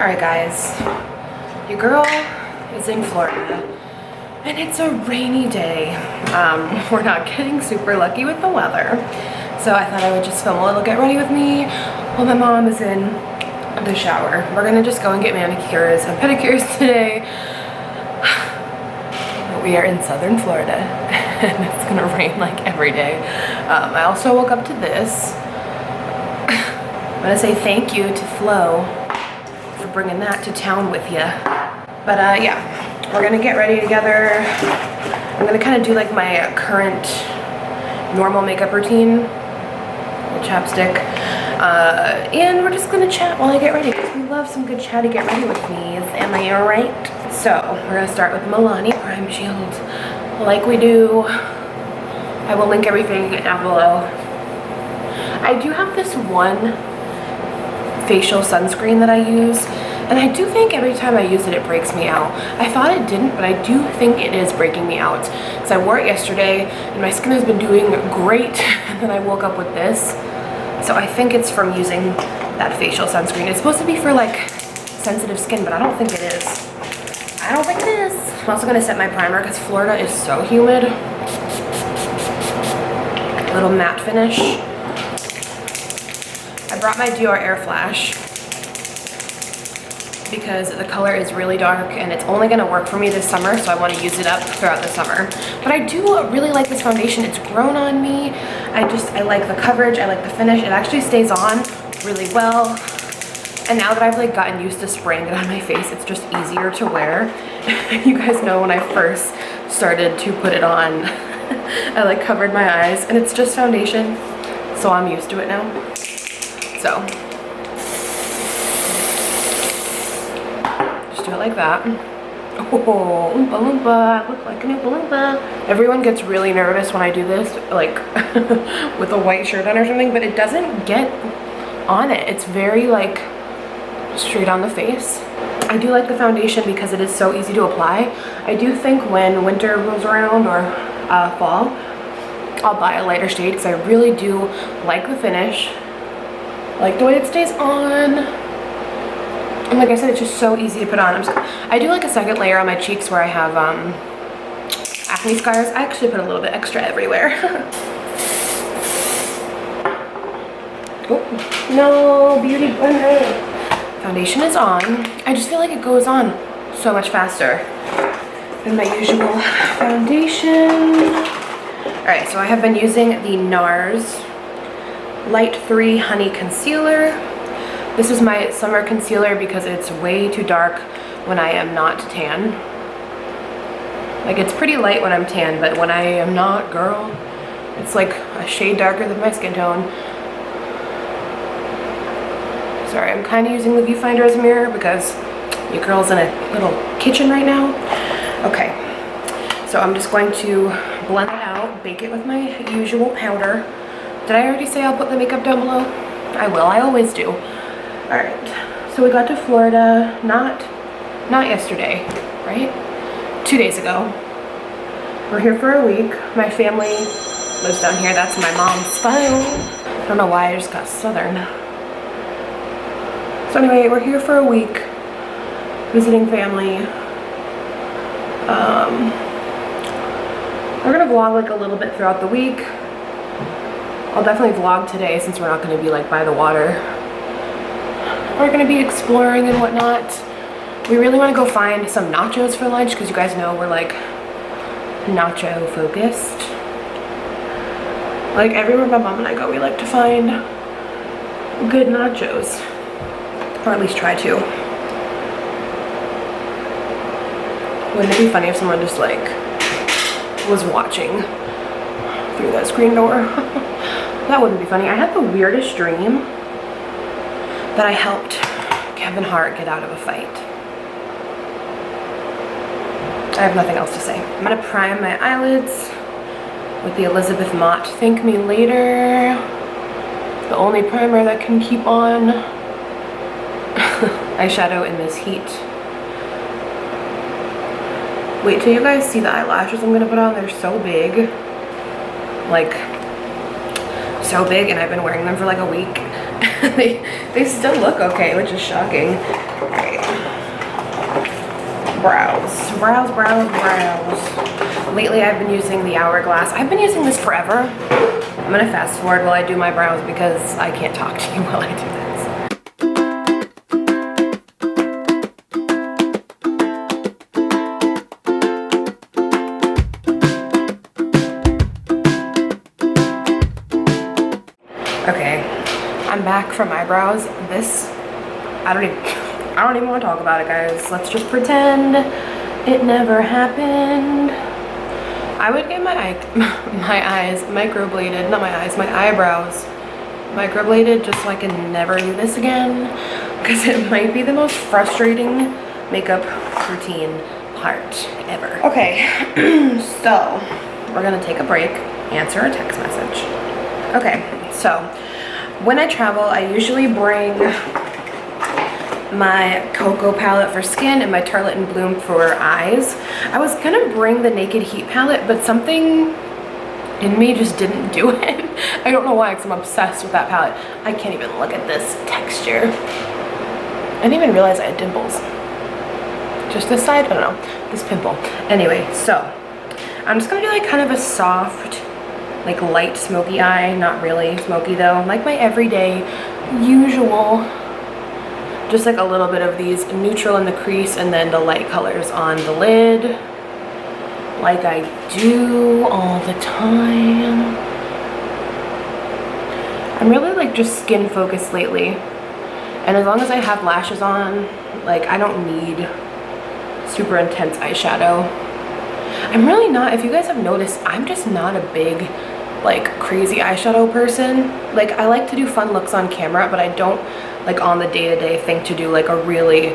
Alright guys, your girl is in Florida and it's a rainy day. We're not getting super lucky with the weather, so I thought I would just film a little get ready with me while my mom is in the shower. We're gonna just go and get manicures and pedicures today. We are in southern Florida and it's gonna rain like every day. I also woke up to this. I'm gonna say thank you to Flo for bringing that to town with you. But yeah, we're gonna get ready together. I'm gonna kind of do like my current normal makeup routine, chapstick, and we're just gonna chat while I get ready because we love some good chatty get ready with me's. Am I right? So we're gonna start with MONAY Prime Shield, like we do. I will link everything down below. I do have this one facial sunscreen that I use, and I do think every time I use it, it breaks me out. I thought it didn't, but I do think it is breaking me out because I wore it yesterday and my skin has been doing great, and then I woke up with this. So I think it's from using that facial sunscreen. It's supposed to be for like sensitive skin, but I don't think it is. I don't think it is. I'm also gonna set my primer because Florida is so humid. Little matte finish. I brought my Dior Air Flash because the color is really dark and it's only gonna work for me this summer, so I wanna use it up throughout the summer. But I do really like this foundation. It's grown on me. I like the coverage, I like the finish. It actually stays on really well. And now that I've like gotten used to spraying it on my face, it's just easier to wear. You guys know when I first started to put it on, I like covered my eyes, and it's just foundation, so I'm used to it now. So just do it like that. Oh, Oompa Loompa, I look like an Oompa Loompa. Everyone gets really nervous when I do this, like with a white shirt on or something, but it doesn't get on it. It's very like straight on the face. I do like the foundation because it is so easy to apply. I do think when winter rolls around or fall, I'll buy a lighter shade because I really do like the finish. Like the way it stays on, and like I said, it's just so easy to put on. I do like a second layer on my cheeks where I have acne scars. I actually put a little bit extra everywhere. Oh, no, beauty blender. Foundation is on. I just feel like it goes on so much faster than my usual foundation. All right, so I have been using the NARS Light 3 Honey Concealer. This is my summer concealer because it's way too dark when I am not tan. Like, it's pretty light when I'm tan, but when I am not, girl, it's like a shade darker than my skin tone. Sorry, I'm kind of using the viewfinder as a mirror because your girl's in a little kitchen right now. Okay, so I'm just going to blend it out, bake it with my usual powder. Did I already say I'll put the makeup down below? I will, I always do. All right, so we got to Florida, not yesterday, right? 2 days ago. We're here for a week. My family lives down here. That's my mom's phone. I don't know why I just got southern. So anyway, we're here for a week, visiting family. We're gonna vlog like a little bit throughout the week. I'll definitely vlog today since we're not gonna be like by the water. We're gonna be exploring and whatnot. We really wanna go find some nachos for lunch because you guys know we're like nacho focused. Like everywhere my mom and I go, we like to find good nachos. Or at least try to. Wouldn't it be funny if someone just like was watching through that screen door? That wouldn't be funny. I had the weirdest dream that I helped Kevin Hart get out of a fight. I have nothing else to say. I'm gonna prime my eyelids with the Elizabeth Mott Thank Me Later. The only primer that can keep on eyeshadow in this heat. Wait till you guys see the eyelashes I'm gonna put on. They're so big. Like, so big, and I've been wearing them for like a week. they still look okay, which is shocking. Okay. Brows. Brows, brows, brows. Lately I've been using the Hourglass. I've been using this forever. I'm gonna fast forward while I do my brows because I can't talk to you while I do this. Okay, I'm back from eyebrows. This, I don't even want to talk about it, guys. Let's just pretend it never happened. I would get my eyes microbladed, not my eyes, my eyebrows microbladed just so I can never do this again, because it might be the most frustrating makeup routine part ever. Okay, so we're gonna take a break, answer a text message. Okay, so when I travel, I usually bring my Cocoa palette for skin and my Tartelette and Bloom for eyes. I was gonna bring the Naked Heat palette, but something in me just didn't do it. I don't know why, because I'm obsessed with that palette. I can't even look at this texture. I didn't even realize I had dimples. Just this side, I don't know, this pimple. Anyway, so I'm just gonna do like kind of a soft, like light smoky eye, not really smoky though, like my everyday usual. Just like a little bit of these neutral in the crease and then the light colors on the lid, like I do all the time. I'm really like just skin focused lately, and as long as I have lashes on, like I don't need super intense eyeshadow. I'm really not, if you guys have noticed, I'm just not a big like crazy eyeshadow person. Like I like to do fun looks on camera, but I don't like on the day-to-day think to do like a really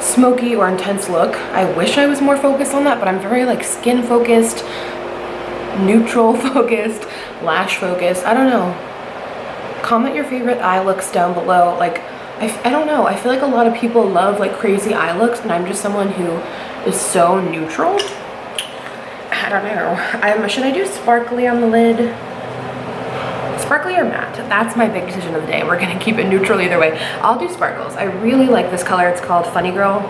smoky or intense look. I wish I was more focused on that, but I'm very like skin focused, neutral focused, lash focused. I don't know. Comment your favorite eye looks down below. Like I don't know, I feel like a lot of people love like crazy eye looks, and I'm just someone who is so neutral. I don't know. Should I do sparkly on the lid? Sparkly or matte? That's my big decision of the day. We're gonna keep it neutral either way. I'll do sparkles. I really like this color. It's called Funny Girl.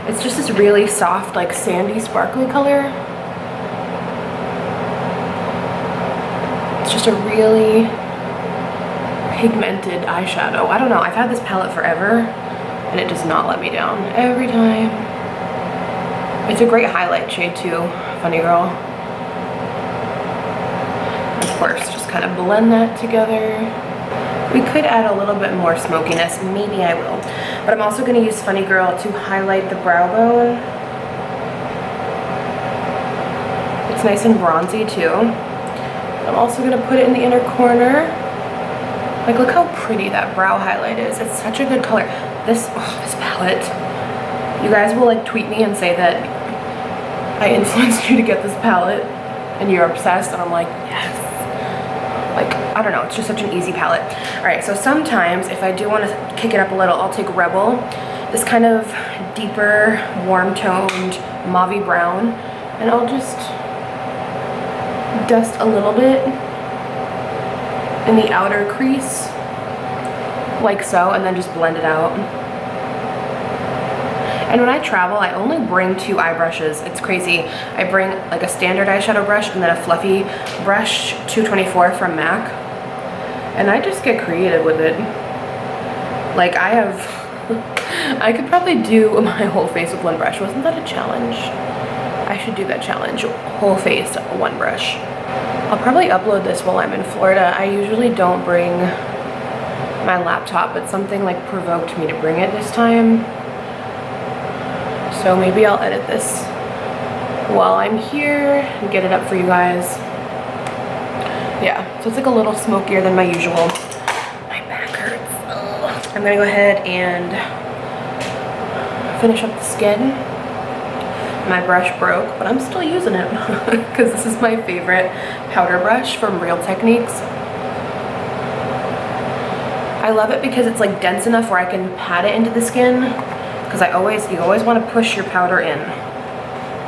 It's just this really soft, like sandy, sparkly color. It's just a really pigmented eyeshadow. I don't know. I've had this palette forever, and it does not let me down every time. It's a great highlight shade too, Funny Girl. Of course, just kind of blend that together. We could add a little bit more smokiness, maybe I will. But I'm also gonna use Funny Girl to highlight the brow bone. It's nice and bronzy too. I'm also gonna put it in the inner corner. Like look how pretty that brow highlight is. It's such a good color. This palette. You guys will like tweet me and say that I influenced you to get this palette and you're obsessed, and I'm like, yes. Like, I don't know, it's just such an easy palette. All right, so sometimes if I do want to kick it up a little, I'll take Rebel, this kind of deeper, warm-toned, mauve brown, and I'll just dust a little bit in the outer crease, like so, and then just blend it out. And when I travel, I only bring 2 eye brushes. It's crazy. I bring like a standard eyeshadow brush and then a fluffy brush, 224 from MAC. And I just get creative with it. Like I could probably do my whole face with one brush. Wasn't that a challenge? I should do that challenge. Whole face, one brush. I'll probably upload this while I'm in Florida. I usually don't bring my laptop, but something like provoked me to bring it this time. So maybe I'll edit this while I'm here and get it up for you guys. Yeah, so it's like a little smokier than my usual. My back hurts. Ugh. I'm gonna go ahead and finish up the skin. My brush broke, but I'm still using it because this is my favorite powder brush from Real Techniques. I love it because it's like dense enough where I can pat it into the skin. Because you always want to push your powder in.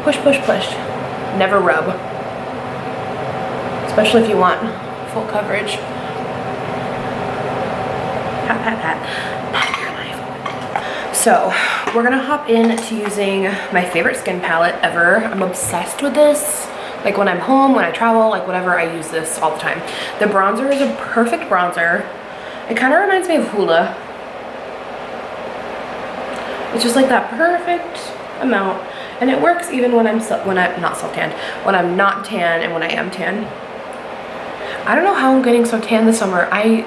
Push, push, push. Never rub. Especially if you want full coverage. Pat, pat, pat. Pat your life. So we're gonna hop into using my favorite skin palette ever. I'm obsessed with this. Like when I'm home, when I travel, like whatever, I use this all the time. The bronzer is a perfect bronzer. It kind of reminds me of Hoola. It's just like that perfect amount, and it works even when I'm not self-tanned, when I'm not tan and when I am tan. I don't know how I'm getting so tan this summer. I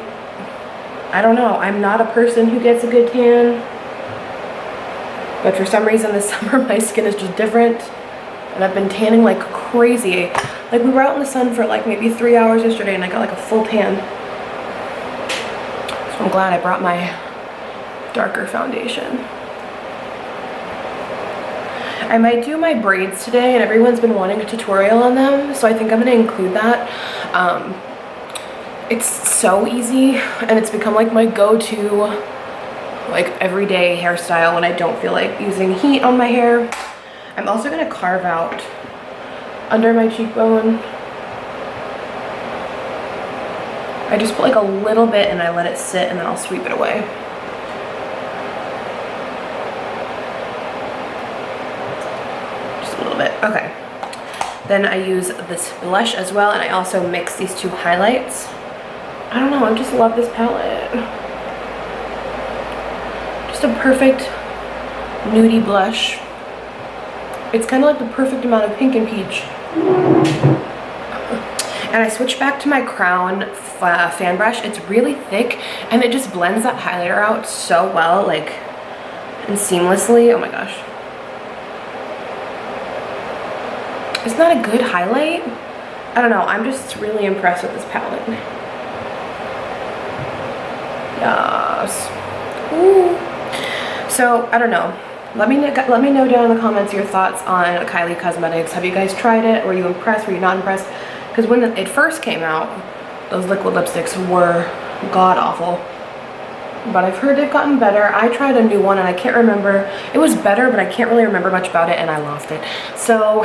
don't know. I'm not a person who gets a good tan, but for some reason this summer my skin is just different, and I've been tanning like crazy. Like we were out in the sun for like maybe 3 hours yesterday, and I got like a full tan. So I'm glad I brought my darker foundation. I might do my braids today, and everyone's been wanting a tutorial on them, so I think I'm gonna include that. It's so easy, and it's become like my go-to like everyday hairstyle when I don't feel like using heat on my hair. I'm also gonna carve out under my cheekbone. I just put like a little bit and I let it sit, and then I'll sweep it away. Okay, then I use this blush as well, and I also mix these two highlights. I don't know, I just love this palette. Just a perfect nudie blush. It's kind of like the perfect amount of pink and peach. And I switched back to my Crown fan brush. It's really thick, and it just blends that highlighter out so well, like, and seamlessly. Oh my gosh. Isn't that a good highlight? I don't know, I'm just really impressed with this palette. Yes. Ooh. So, I don't know. Let me know down in the comments your thoughts on Kylie Cosmetics. Have you guys tried it? Were you impressed? Were you not impressed? Because when it first came out, those liquid lipsticks were god-awful. But I've heard they've gotten better. I tried a new one and I can't remember. It was better, but I can't really remember much about it, and I lost it. So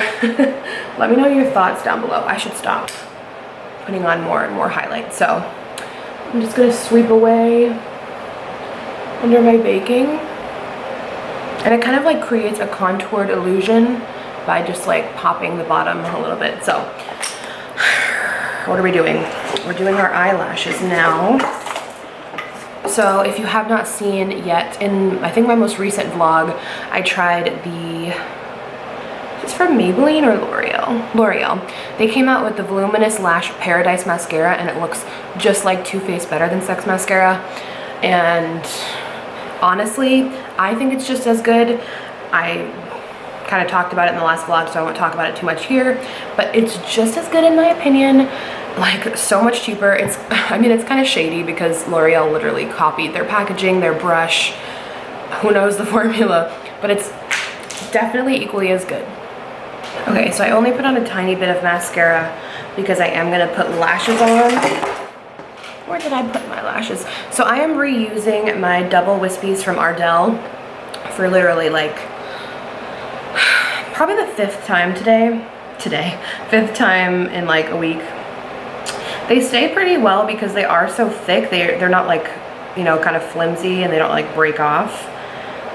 let me know your thoughts down below. I should stop putting on more and more highlights. So I'm just gonna sweep away under my baking. And it kind of like creates a contoured illusion by just like popping the bottom a little bit. So what are we doing? We're doing our eyelashes now. So if you have not seen yet, in I think my most recent vlog, I tried the, is this from Maybelline or L'Oreal? L'Oreal. They came out with the Voluminous Lash Paradise Mascara, and it looks just like Too Faced Better Than Sex Mascara. And honestly, I think it's just as good. I kind of talked about it in the last vlog, so I won't talk about it too much here, but it's just as good in my opinion. Like, so much cheaper. It's, I mean, it's kind of shady because L'Oreal literally copied their packaging, their brush, who knows the formula, but it's definitely equally as good. Okay, so I only put on a tiny bit of mascara because I am gonna put lashes on. Where did I put my lashes? So I am reusing my double wispies from Ardell for literally like, probably the 5th time today, 5th time in like a week. They stay pretty well because they are so thick. They're not like, you know, kind of flimsy, and they don't like break off.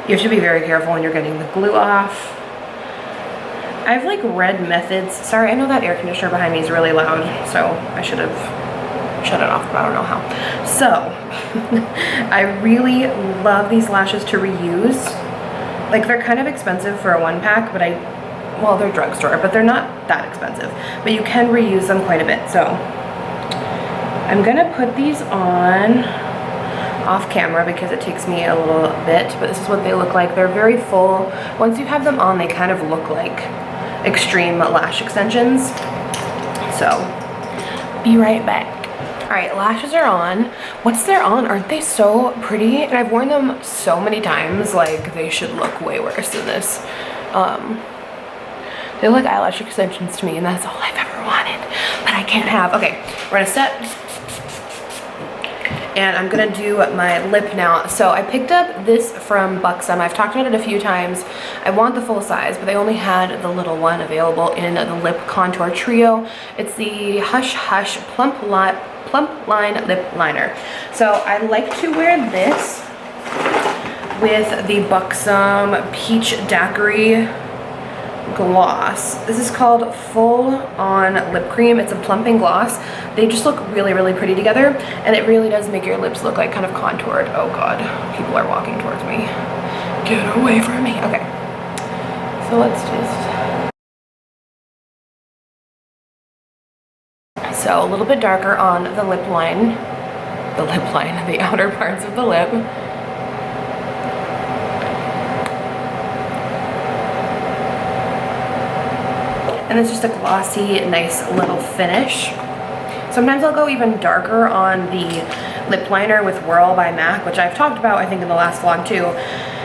You have to be very careful when you're getting the glue off. I have like red methods. Sorry, I know that air conditioner behind me is really loud, so I should have shut it off, but I don't know how. So I really love these lashes to reuse. Like, they're kind of expensive for a 1-pack, but well, they're drugstore, but they're not that expensive. But you can reuse them quite a bit. So I'm gonna put these on off camera because it takes me a little bit, but this is what they look like. They're very full. Once you have them on, they kind of look like extreme lash extensions. So be right back. All right, lashes are on. Once they're on, aren't they so pretty? And I've worn them so many times, like they should look way worse than this. They look like eyelash extensions to me, and that's all I've ever wanted, but I can't have. Okay, we're gonna set. and I'm gonna do my lip now. So I picked up this from Buxom. I've talked about it a few times. I want the full size, but they only had the little one available in the Lip Contour Trio. It's the Hush Hush Plump Line Lip Liner. So I like to wear this with the Buxom Peach Daiquiri gloss. This is called Full On Lip Cream. It's a plumping gloss. They just look really, really pretty together, and it really does make your lips look like kind of contoured. Oh God, people are walking towards me. Get away from me. Okay, so let's just... So a little bit darker on the lip line, the outer parts of the lip. And it's just a glossy, nice little finish. Sometimes I'll go even darker on the lip liner with Whirl by MAC, which I've talked about, I think, in the last vlog too.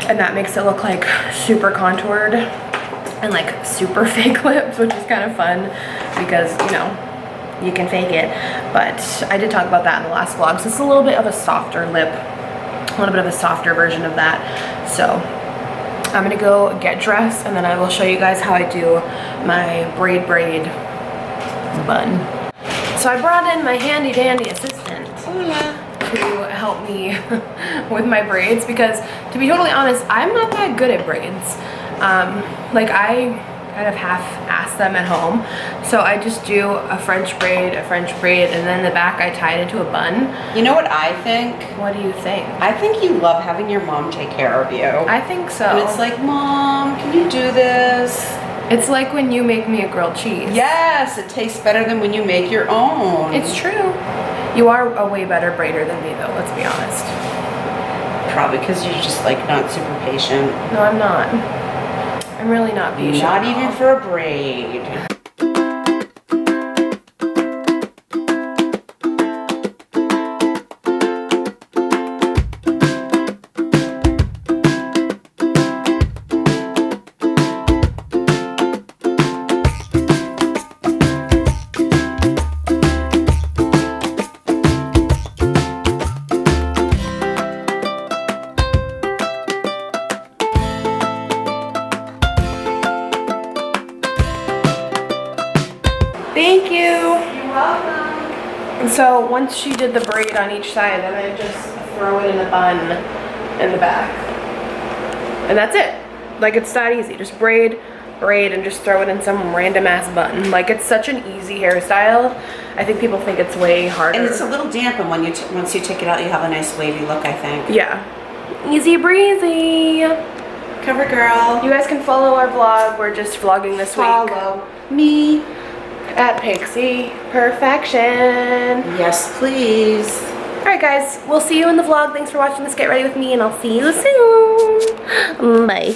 And that makes it look like super contoured and like super fake lips, which is kind of fun because, you know, you can fake it. But I did talk about that in the last vlog. So it's a little bit of a softer lip, a little bit of a softer version of that. So I'm gonna go get dressed, and then I will show you guys how I do my braid bun. So I brought in my handy dandy assistant to help me with my braids, because to be totally honest, I'm not that good at braids. Like I kind of half-ass them at home. So I just do a French braid, and then the back I tie it into a bun. You know what I think? What do you think? I think you love having your mom take care of you. I think so. And it's like, Mom, can you do this? It's like when you make me a grilled cheese. Yes, it tastes better than when you make your own. It's true. You are a way better braider than me though, let's be honest. Probably because you're just like not super patient. No, I'm not. I'm really not patient. Not even for a braid. Thank you. You're welcome. And so once she did the braid on each side, then I just throw it in the bun in the back. And that's it. Like, it's that easy. Just braid, and just throw it in some random ass bun. Like, it's such an easy hairstyle. I think people think it's way harder. And it's a little damp, and when you once you take it out, you have a nice wavy look, I think. Yeah. Easy breezy. Cover girl. You guys can follow our vlog. We're just vlogging this week. Follow me at Pixie Perfection. Yes, please. Alright guys, we'll see you in the vlog. Thanks for watching this Get Ready With Me, and I'll see you soon. Bye.